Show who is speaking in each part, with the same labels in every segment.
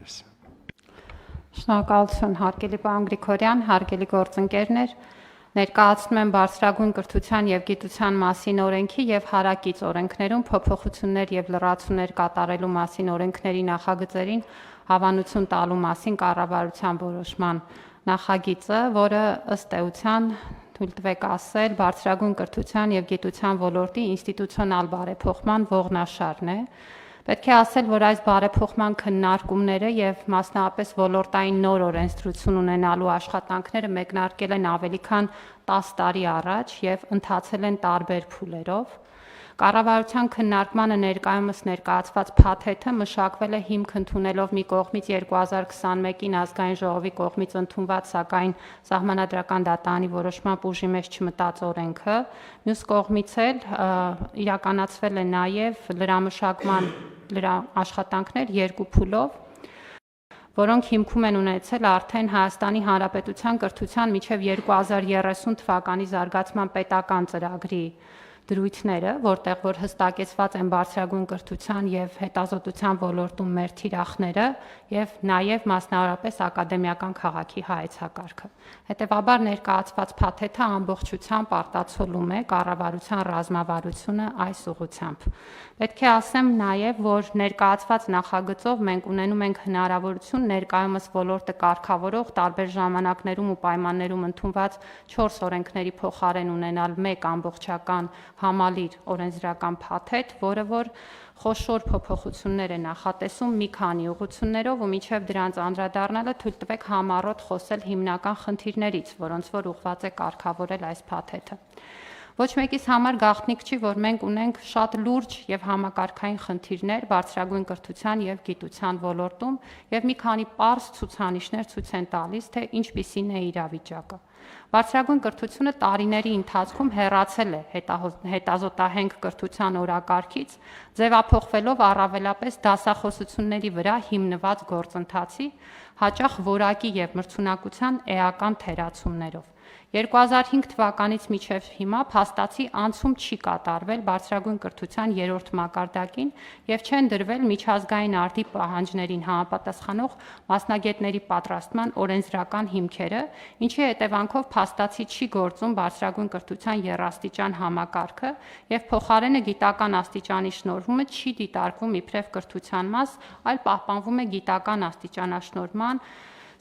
Speaker 1: հանդես։
Speaker 2: Շնորհակալություն, հարգելի պարոն Գրիգորյան, հարգելի գործընկերներ, ներկայացնում եմ Բարձրագույն կրթության և գիտության մասին օրենքի և հարակից օրենքներում փոփոխություններ և լրացումներ կատարելու մասին օրենքների նախագծերին հավանություն տալու մասին կառավարության որոշման նախագիծը, որը ըստ էության թույլ տվեք ասել Բարձրագույն կրթության և գիտության ոլորտի ինստիտուցիոնալ բարեփոխման ողնաշարն է։ Պետք է ասել, որ այս բարեփոխման քննարկումները և մասնավորապես ոլորտային նոր օրենսդրություն ունենալու աշխատանքները մեկնարկել են ավելի քան 10 տարի առաջ և ընթացել են տարբեր փուլերով։ Կառավարության քննարկմանը ներկայումս ներկայացված փաթեթը մշակվել է հիմք ընդունելով մի կողմից 2021-ին ազգային ժողովի կողմից ընդունված, սակայն Սահմանադրական դատարանի որոշմամբ ուժի մեջ չմտած օրենքը, մյուս կողմից էլ իրականացվել է նաև լրամշակման աշխատանքներ երկու փուլով, որոնք հիմքում են ունեցել արդեն Հայաստանի Հանրապետության կրթության մինչև 2030 թվականի զարգացման պետական ծրագրի դրույթները, որտեղ որ հստակեցված են բարձրագույն կրթության և հետազոտության ոլորտում մեր թիրախները և նաև մասնավորապես ակադեմիական քաղաքի հայեցակարգը։ Հետևաբար ներկայացված փաթեթը ամբողջությամբ արտացոլում է կառավարության ռազմավարությունը այս ուղղությամբ։ Պետք է ասեմ նաև, որ ներկայացված նախագծով մենք ունենում ենք հնարավորություն ներկայումս ոլորտը կարգավորող տարբեր ժամանակներում ու պայմաններում ընդունված 4 օրենքների փոխարեն ունենալ մեկ ամբողջական համալիր օրենսդրական փաթեթ, որը որ խոշոր փոփոխություններ է նախատեսում մի քանի ուղղություններով ու մինչև դրանց անդրադառնալը թույլ տվեք համառոտ խոսել հիմնական խնդիրներից, որոնց որ ուղղված է կարգավորել այս փաթեթը։ Ոչ մեկիս համար գաղտնիք չի, որ մենք ունենք շատ լուրջ և համակարգային խնդիրներ բարձրագույն կրթության և գիտության ոլորտում և մի քանի պարզ ցուցանիշներ ցույց են տալիս, թե ինչպիսին է իրավիճակը։ Բարձրագույն կրթությունը տարիների ընթացքում հեռացել է հետազոտահենք կրթության օրակարգից, ձևափոխվելով առավելապես դասախոսությունների վրա հիմնված գործընթացի, հաճախ որակի և մրցունակության էական թերացումներով։ 2005 թվականից մինչև հիմա փաստացի անցում չի կատարվել բարձրագույն կրթության 3-րդ մակարդակին և չեն դրվել միջազգային արդի պահանջներին համապատասխանող մասնագետների պատրաստման օրենսդրական հիմքերը, ինչի հետևանքով փաստացի չի գործում բարձրագույն կրթության եռաստիճան համակարգը և փոխարենը գիտական աստիճանի շնորհումը չի դիտարկվում իբրև կրթության մաս, այլ պահպանվում է գիտական աստիճանաշնորհման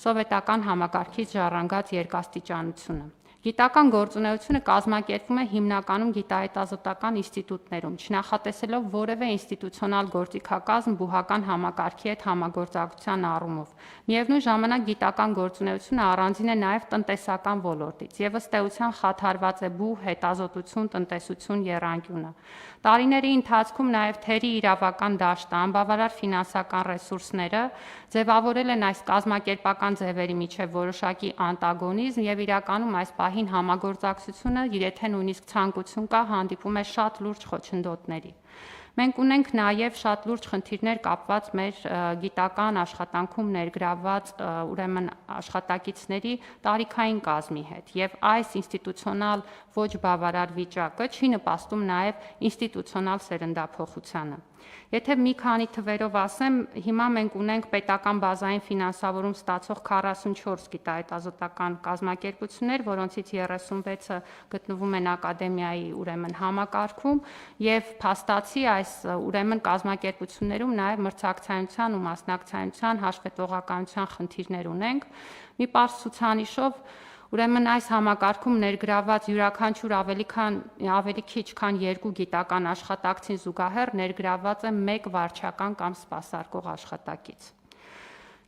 Speaker 2: սովետական համակարգից ժառանգած երկաստիճանությունը։ Գիտական գործունեությունը կազմակերպվում է հիմնականում գիտահետազոտական ինստիտուտներում, չնախատեսելով որևէ ինստիտուցիոնալ գործիքակազմ բուհական համակարգի հետ համագործակցության առումով։ Միևնույն ժամանակ գիտական գործունեությունը առանձին է նաև տնտեսական ոլորտից և ըստ էության խաթարված է բուհ, հետազոտություն, տնտեսություն եռանկյունը։ Տարիների ընթացքում նաև թերի իրավական դաշտը, անբավարար ֆինանսական ռեսուրսները ձևավորել են այս կազմակերպական ձևերի միջև որոշակի անտագոնիզմ և իրականում այս պահին համագործակցությունը, եթե նույնիսկ ցանկություն կա, հանդիպում է շատ լուրջ խոչընդոտների։ Մենք ունենք նաև շատ լուրջ խնդիրներ կապված մեր գիտական աշխատանքում ներգրավված աշխատակիցների տարիքային կազմի հետ և այս ինստիտուցիոնալ ոչ բավարար վիճակը չի նպաստում նաև ինստիտուցիոնալ սերնդափոխությանը։ Եթե մի քանի թվերով ասեմ, հիմա մենք ունենք պետական բազային ֆինանսավորում ստացող 44 գիտահետազոտական կազմակերպություններ, որոնցից 36-ը գտնվում են ակադեմիայի համակարգում և փաստացի այս կազմակերպություններում նաև մրցակցայնության ու մասնակցայնության հաշվետվողականության խնդիրներ ունենք։ Մի պարզ ցուցանիշով այս համակարգում ներգրավված յուրաքանչյուր ավելի քիչ քան 2 գիտական աշխատակցին զուգահեռ ներգրավված է 1 վարչական կամ սպասարկող աշխատակից։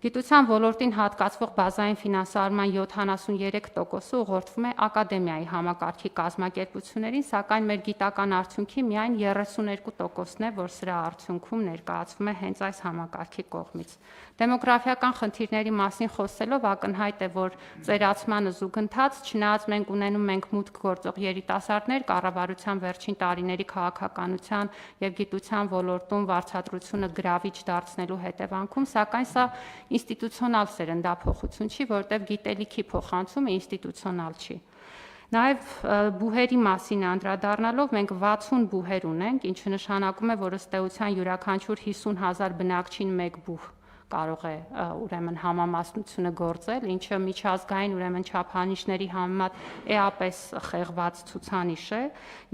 Speaker 2: Գիտության ոլորտին հատկացվող բազային ֆինանսավորման 73%-ը ուղղորդվում է ակադեմիայի համակարգի կազմակերպություններին, սակայն մեր գիտական արդյունքի միայն 32%-ն է, որ սրա արդյունքում ներկայացվում է հենց այս համակարգի կողմից։ Դեմոգրաֆիական խնդիրների մասին խոսելով ակնհայտ է, որ ծերացմանը զուգընթաց, չնայած մենք ունենում ենք մուտք գործող երիտասարդներ, կառավարության վերջին տարիների քաղաքականության և գիտության ոլորտում վարձատրությունը գրավիչ դարձնելու հետևանքում, սակայն սա ինստիտուցիոնալ սերնդափոխություն չի, որտեղ գիտելիքի փոխանցումը ինստիտուցիոնալ չի։ Նաև բուհերի մասին անդրադառնալով մենք 60 բուհեր ունենք, ինչը նշանակում է, որ ըստ էության յուրաքանչյուր 50,000 բնակչին 1 բուհ կարող է ուրեմն համամասնությունը գործել, ինչը միջազգային ուրեմն չափանիշների համեմատ էապես խեղված ցուցանիշ է,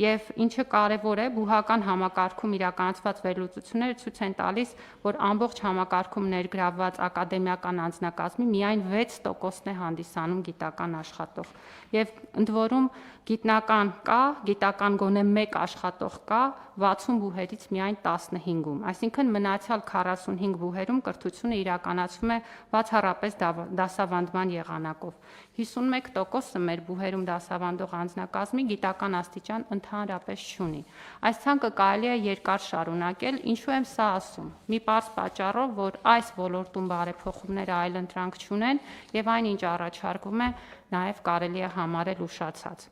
Speaker 2: եւ ինչը կարեւոր է, բուհական համակարգում իրականացված վերլուծությունները ցույց են տալիս, որ ամբողջ համակարգում ներգրավված ակադեմիական անձնակազմի միայն 6%-ն է հանդիսանում գիտական աշխատող, եւ ընդ որում գիտնական կա, գիտական գոնե 1 աշխատող կա 60 բուհերից միայն 15-ում, այսինքն մնացյալ 45 բուհերում կրթությունը իրականացվում է բացառապես դասավանդման եղանակով։ 51%-ը մեր բուհերում դասավանդող անձնակազմի գիտական աստիճան ընդհանրապես չունի։ Այս ցանկը կարելի է երկար շարունակել, ինչու եմ սա ասում։ Մի պարզ պատճառով, որ այս ոլորտում բարեփոխումները այլընտրանք չունեն եւ այնինչ առաջարկվում է նաեւ կարելի է համարել ուշացած։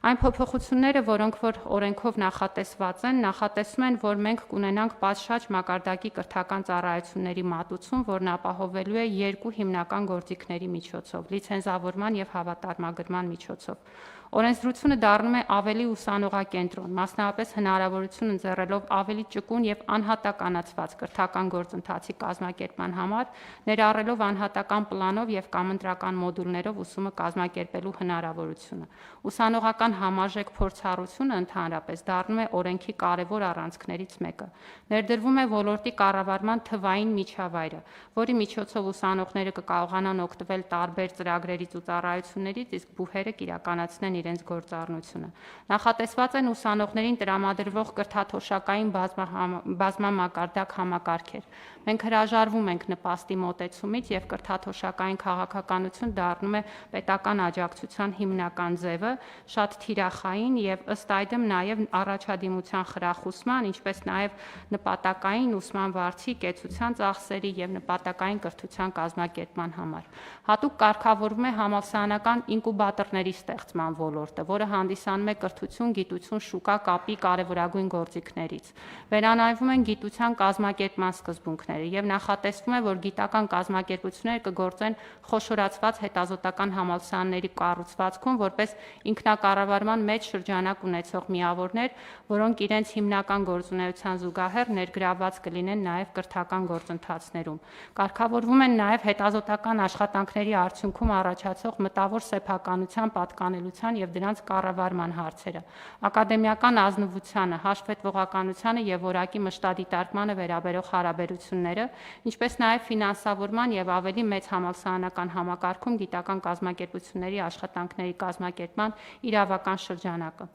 Speaker 2: Այն փոփոխությունները, որոնք որ օրենքով նախատեսված են, նախատեսում են, որ մենք կունենանք պատշաճ մակարդակի կրթական ծառայությունների մատուցում, որն ապահովելու է երկու հիմնական գործիքների միջոցով՝ լիցենզավորման եւ հավատարմագրման միջոցով։ Օրենսդրությունը դառնում է ավելի ուսանողակենտրոն, մասնավորապես հնարավորություն ընձեռելով ավելի ճկուն եւ անհատականացված կրթական գործընթացի կազմակերպման համար, ներառելով անհատական պլանով եւ կամ ընտրական մոդուլներով ուսումը կազմակերպելու հնարավորությունը։ Ուսանողական համարժեք փորձառությունը ընդհանրապես դառնում է օրենքի կարևոր առանցքներից մեկը։ Ներդրվում է ոլորտի կառավարման թվային միջավայրը, որի միջոցով ուսանողները կկարողանան օգտվել տարբեր ծրագրերից ու ծառայություններից, իսկ բուհերը կիրականացնեն իրենց գործառնությունը։ Նախատեսված են ուսանողներին տրամադրվող կրթաթոշակային բազմամակարդակ համակարգեր։ Մենք հրաժարվում ենք նպաստի մոտեցումից եւ կրթաթոշակային քաղաքականություն դառնում է պետական աջակցության հիմնական ձևը, շատ թիրախային եւ ըստ այդմ նաեւ առաջադիմության խրախուսման, ինչպես նաեւ նպատակային ուսման վարձի, կեցության ծախսերի եւ նպատակային կրթության կազմակերպման համար։ Հատուկ կարգավորվում է համալսարանական ինկուբատորների ստեղծման ոլորտը, որը հանդիսանում է կրթություն, գիտություն, շուկա կապի կարևորագույն գործիքներից։ Վերանայվում են գիտության կազմակերպման սկզբունքները եւ նախատեսվում է, որ գիտական կազմակերպությունները կգործեն խոշորացված հետազոտական համալսարանների կառուցվածքում որպես ինքնակառավարման մեջ շրջանակ ունեցող միավորներ, որոնք իրենց հիմնական գործունեության զուգահեռ ներգրավված կլինեն նաեւ կրթական գործընթացներում։ Կարգավորվում են նաեւ հետազոտական աշխատանքների արդյունքում առաջացող մտավոր սեփականության պատկանելության եւ դրանց կառավարման հարցերը, ակադեմիական ազնվությանը, հաշվետվողականությանը եւ որակի մշտադիտարկմանը վերաբերող հարաբերությունները, ինչպես նաեւ ֆինանսավորման եւ ավելի մեծ համալսարանական համակարգում գիտական կազմակերպությունների աշխատանքների կազմակերպման իրավական շրջանակը։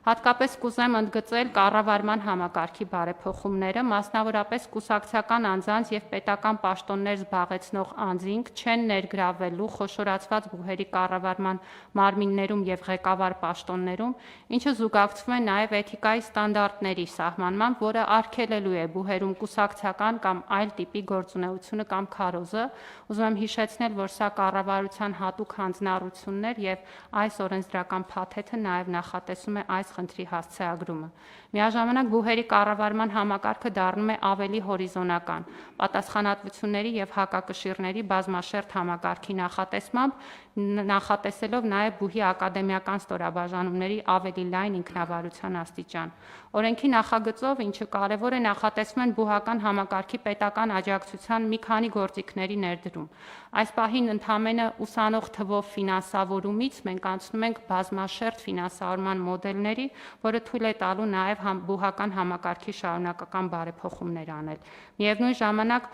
Speaker 2: Հատկապես կուզեմ ընդգծել կառավարման համակարգի բարեփոխումները, մասնավորապես կուսակցական անձանց եւ պետական պաշտոններ զբաղեցնող անձինք չեն ներգրավվելու խոշորացված բուհերի կառավարման մարմիններում եւ ղեկավար պաշտոններում, ինչը զուգակցվում է նաեւ էթիկայի ստանդարտների սահմանմամբ, որը արգելելու է բուհերում կուսակցական կամ այլ տիպի գործունեությունը կամ քարոզը։ Ուզում եմ հիշեցնել, որ սա կառավարության հատուկ հանձնառություններ եւ այս օրենսդրական փաթեթը նաեւ նախատեսում է այս խնդրի հասցեագրումը։ Միաժամանակ բուհերի կառավարման համակարգը դառնում է ավելի հորիզոնական, պատասխանատվությունների եւ հակակշիռների բազմաշերտ համակարգի նախատեսմամբ, նախատեսելով նաեւ բուհի ակադեմիական ստորաբաժանումների ավելի լայն ինքնավարության աստիճան։ Օրենքի նախագծով, ինչը կարևոր է, նախատեսվում են բուհական համակարգի պետական աջակցության մի քանի գործիքների ներդրում։ Այս պահին ընդամենը ուսանող թվով ֆինանսավորումից մենք անցնում ենք բազմաշերտ ֆինանսավորման մոդելների, որը թույլ է տալու նաեւ բուհական համակարգի շարունակական բարեփոխումներ անել։ Միևնույն ժամանակ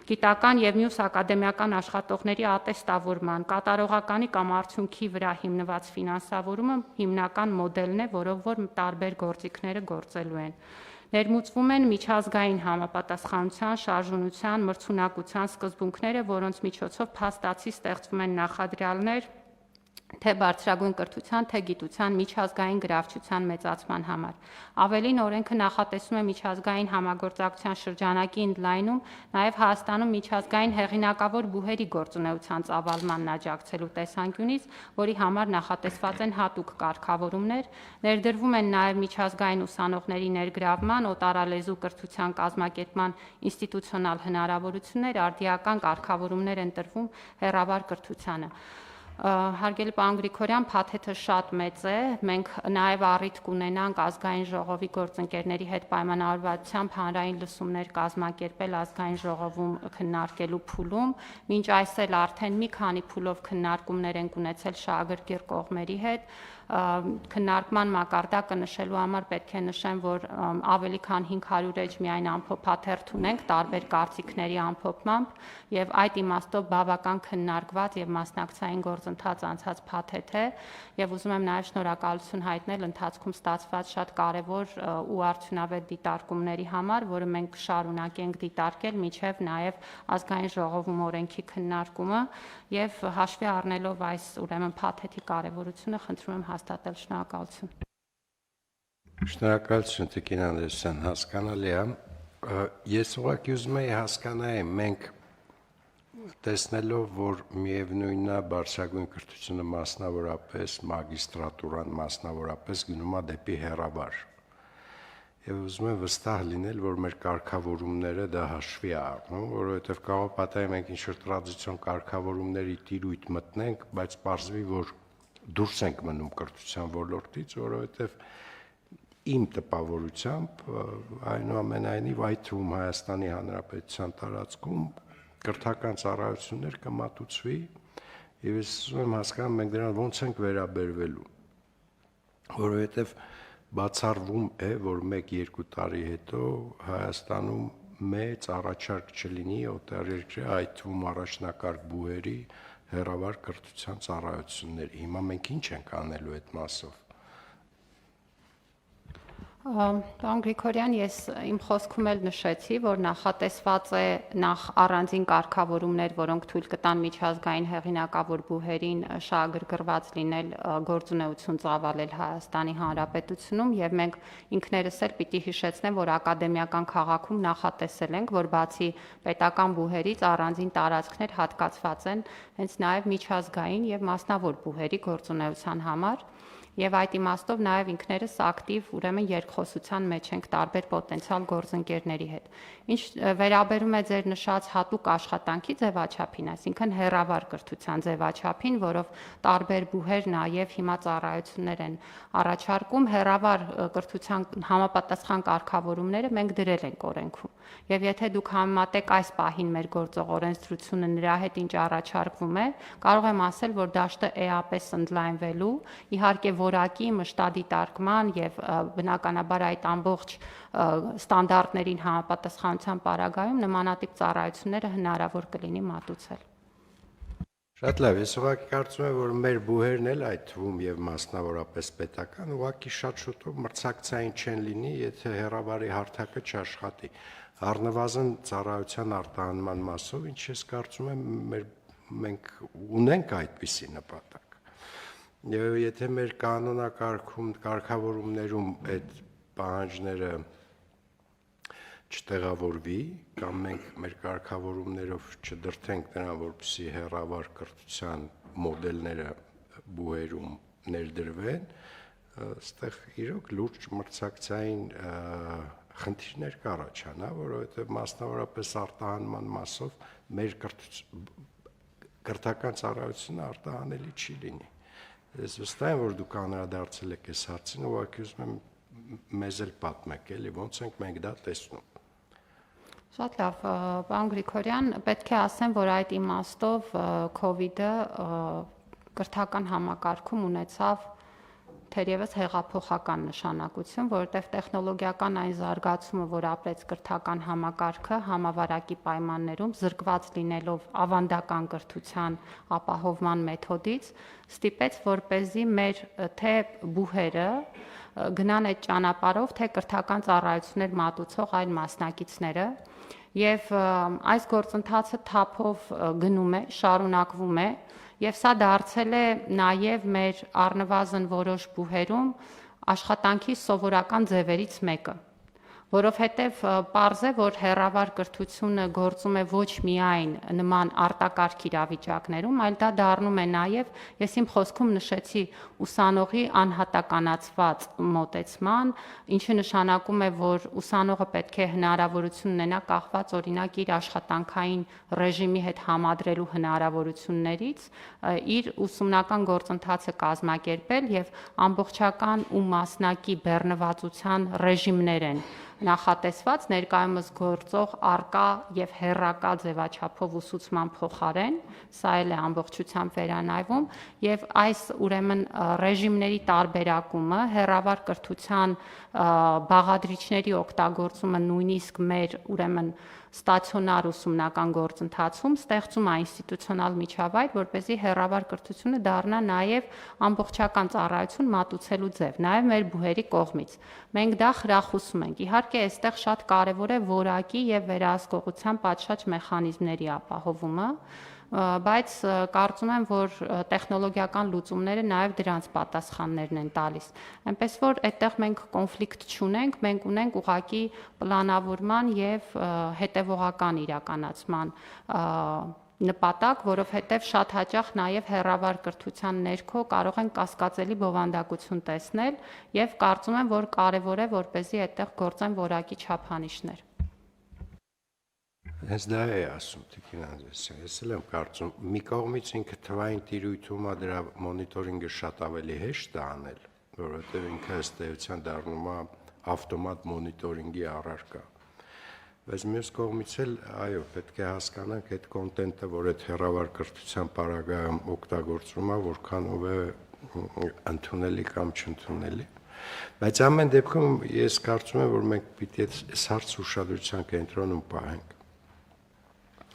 Speaker 2: գիտական եւ մյուս ակադեմիական աշխատողների ատեստավորման, կատարողականի կամ արդյունքի վրա հիմնված ֆինանսավորումը հիմնական մոդելն է, որով որ տարբեր գործիքները գործելու են։ Ներմուծվում են միջազգային համապատասխանության, շարժունության, մրցունակության սկզբունքները, որոնց միջոցով փաստացի ստեղծվում են նախադրյալներ թե բարձրագույն կրթության, թե գիտության միջազգային գրավչության մեծացման համար։ Ավելին, օրենքը նախատեսում է միջազգային համագործակցության շրջանակի ընդլայնում, նաև Հայաստանում միջազգային հեղինակավոր բուհերի գործունեության ծավալմանն աջակցելու տեսանկյունից, որի համար նախատեսված են հատուկ կարգավորումներ, ներդրվում են նաև միջազգային ուսանողների ներգրավման, օտարալեզու կրթության կազմակերպման ինստիտուցիոնալ հնարավորություններ, արդիական կարգավորումներ են տրվում հեռավար կրթությանը։ Հարգելի պարոն Գրիգորյան, փաթեթը շատ մեծ է։ Մենք նաև առիթ կունենանք ազգային ժողովի գործընկերների հետ պայմանավորվածությամբ հանրային լսումներ կազմակերպել ազգային ժողովում քննարկելու փուլում։ Մինչ այս էլ արդեն մի քանի փուլով քննարկումներ ենք ունեցել շահագրգիռ կողմերի հետ։ Քննարկման մակարդակը նշելու համար պետք է նշեմ, որ ավելի քան 500 էջ միայն ամփոփաթերթ ունենք տարբեր կարծիքների ամփոփմամբ եւ այդ իմաստով բավական քննարկված եւ մասնակցային գործընթաց անցած փաթեթ է եւ ուզում եմ նաեւ շնորհակալություն հայտնել ընթացքում ստացված շատ կարեւոր ու արդյունավետ դիտարկումների համար, որը մենք կշարունակենք դիտարկել մինչեւ նաեւ ազգային ժողովում օրենքի քննարկումը եւ հաշվի առնելով այս ուրեմն փաթեթի կարեւորությունը խնդրում եմ հաստատել շնորհակալություն։
Speaker 1: Շնորհակալություն Տիկին Անդրեասյան, հասկանալի է։ Ես ուղղակի ուզում եի հասկանալ, մենք տեսնելով, որ միևնույնն է բարձրագույն կրթությունը մասնավորապես մագիստրատուրան մասնավորապես գնում է դեպի հեռավար։ Եվ ուզում եմ վստահ լինել, որ մեր կարգավորումները դա հաշվի առնում, որովհետև կարող է պատահի մենք ինչ-որ տրադիցիոն կարգավորումների տիրույթ մտնենք, բայց պարզվի, որ դուրս ենք մնում կրթության ոլորտից, որովհետև իմ տպավորությամբ այնուամենայնիվ այդ թվում Հայաստանի Հանրապետության տարածքում կրթական ծառայություններ կմատուցվի եւ ես ուզում եմ հասկանալ մենք դրան ոնց ենք վերաբերվելու, որովհետև բացառվում է, որ 1-2 տարի հետո Հայաստանում մեծ առաջարկ չլինի օտարերկրյա այդ թվում առաջնակարգ բուհերի հեռավար կրթության ծառայությունների։ Հիմա մենք ինչ ենք անելու այդ մասով։
Speaker 2: Պարոն Գրիգորյան, ես իմ խոսքում էլ նշեցի, որ նախատեսված է նախ առանձին կարգավորումներ, որոնք թույլ կտան միջազգային հեղինակավոր բուհերին շահագրգռված լինել գործունեություն ծավալել Հայաստանի Հանրապետությունում եւ մենք ինքներս էլ պիտի հիշեցնեմ, որ ակադեմիական քաղաքում նախատեսել ենք, որ բացի պետական բուհերից առանձին տարածքներ հատկացված են հենց նաեւ միջազգային եւ մասնավոր բուհերի գործունեության համար։ Եվ այդ իմաստով նաև ինքներս ակտիվ ուրեմն երկխոսության մեջ ենք տարբեր պոտենցիալ գործընկերների հետ։ Ինչ վերաբերում է ձեր նշած հատուկ աշխատանքի ձևաչափին, այսինքն հեռավար կրթության ձևաչափին, որով տարբեր բուհեր նաև հիմա ծառայություններ են առաջարկում, հեռավար կրթության համապատասխան կարգավորումները մենք դրել ենք օրենքում։ Եվ եթե դուք համեմատեք այս պահին մեր գործող օրենսդրությունը նրա հետ ինչ առաջարկվում է, կարող եմ ասել, որ դաշտը էապես ընդլայնվելու, իհարկե որակի մշտադիտարկման եւ բնականաբար այդ ամբողջ ստանդարտներին համապատասխանության պարագայում նմանատիպ ծառայությունները հնարավոր կլինի մատուցել։
Speaker 1: Շատ լավ, ես ուղղակի կարծում եմ, որ մեր բուհերն էլ այդ թվում եւ մասնավորապես պետական ուղղակի շատ շուտով մրցակցային չեն լինի, եթե հեռավարի հարթակը չաշխատի։ Առնվազն ծառայության արտահանման մասով, ինչ ես կարծում եմ, մենք ունենք այդպիսի նպատակ։ Եվ եթե մեր կանոնակարգում, կարգավորումներում այդ պահանջները չտեղավորվի, կամ մենք մեր կարգավորումներով չդրթենք նրան, որպեսզի հեռավար կրթության մոդելները բուհերում ներդրվեն, այստեղ իրոք լուրջ մրցակցային խնդիրներ կառաջանա, որովհետև մասնավորապես արտահանման մասով մեր կրթական ծառայությունը արտահանելի չի լինի։ Ես վստահ եմ, որ դուք անդրադարձել եք այս հարցին, ուղղակի ուզում եմ մեզ էլ պատմեք, էլի ոնց ենք մենք դա տեսնում։
Speaker 2: Շատ լավ, պարոն Գրիգորյան, պետք է ասեմ, որ այդ իմաստով COVID-ը կրթական համակարգում ունեցավ թերևս հեղափոխական նշանակություն, որովհետև տեխնոլոգիական այն զարգացումը, որ ապրեց կրթական համակարգը համավարակի պայմաններում, զրկված լինելով ավանդական կրթության ապահովման մեթոդից, ստիպեց, որպեսզի մեր թե բուհերը գնան այդ ճանապարհով, թե կրթական ծառայություններ մատուցող այլ մասնակիցները, եւ այս գործընթացը թափով գնում է, շարունակվում է, եւ սա դարձել է նաեւ մեր առնվազն որոշ բուհերում աշխատանքի սովորական ձևերից մեկը, որովհետև պարզ է, որ հեռավար կրթությունը գործում է ոչ միայն նման արտակարգ իրավիճակներում, այլ դա դառնում է նաև, ես իմ խոսքում նշեցի, ուսանողի անհատականացված մոտեցման, ինչը նշանակում է, որ ուսանողը պետք է հնարավորություն ունենա կախված օրինակ իր աշխատանքային ռեժիմի հետ համադրելու հնարավորություններից, իր ուսումնական գործընթացը կազմակերպել եւ ամբողջական ու մասնակի բեռնվածության ռեժիմներ են նախատեսված ներկայումս գործող արկա եւ հեռակա ձևաչափով ուսուցման փոխարեն, սա էլ է ամբողջությամբ վերանայվում եւ այս ուրեմն ռեժիմների տարբերակումը հեռավար կրթության բաղադրիչների օգտագործումը նույնիսկ մեր ուրեմն ստացիոնար ուսումնական գործընթացում ստեղծում է ինստիտուցիոնալ միջավայր, որպեսզի հեռավար կրթությունը դառնա նաև ամբողջական ծառայություն մատուցելու ձև, նաև մեր բուհերի կողմից։ Մենք դա խրախուսում ենք։ Իհարկե, այստեղ շատ կարևոր է որակի եւ վերահսկողության պատշաճ մեխանիզմների ապահովումը, բայց կարծում եմ, որ տեխնոլոգիական լուծումները նաև դրանց պատասխաններն են տալիս։ Այնպես որ այդտեղ մենք կոնֆլիկտ չունենք, մենք ունենք ուղղակի պլանավորման եւ հետևողական իրականացման նպատակ, որովհետև շատ հաճախ նաև հեռավար կրթության ներքո կարող են կասկածելի բովանդակություն տեսնել եւ կարծում եմ, որ կարեւոր է, որպեսզի այդտեղ գործեն որակի չափանիշներ։
Speaker 1: Հենց դա է ասում Տիկին Անդրեասյան, ես էլ եմ կարծում, մի կողմից ինքը թվային տիրույթում է դրա մոնիտորինգը շատ ավելի հեշտ է անել, որովհետև ինքը ըստ էության դառնում է ավտոմատ մոնիտորինգի առարկա։ Բայց մյուս կողմից էլ, այո, պետք է հասկանանք այդ կոնտենտը, որ այդ հեռավար կրթության պարագայում օգտագործվում է, որքան ով է ընդունելի կամ չընդունելի։ Բայց ամեն դեպքում ես կարծում եմ, որ մենք պիտի այս հարցը ուշադրության կենտրոնում պահենք։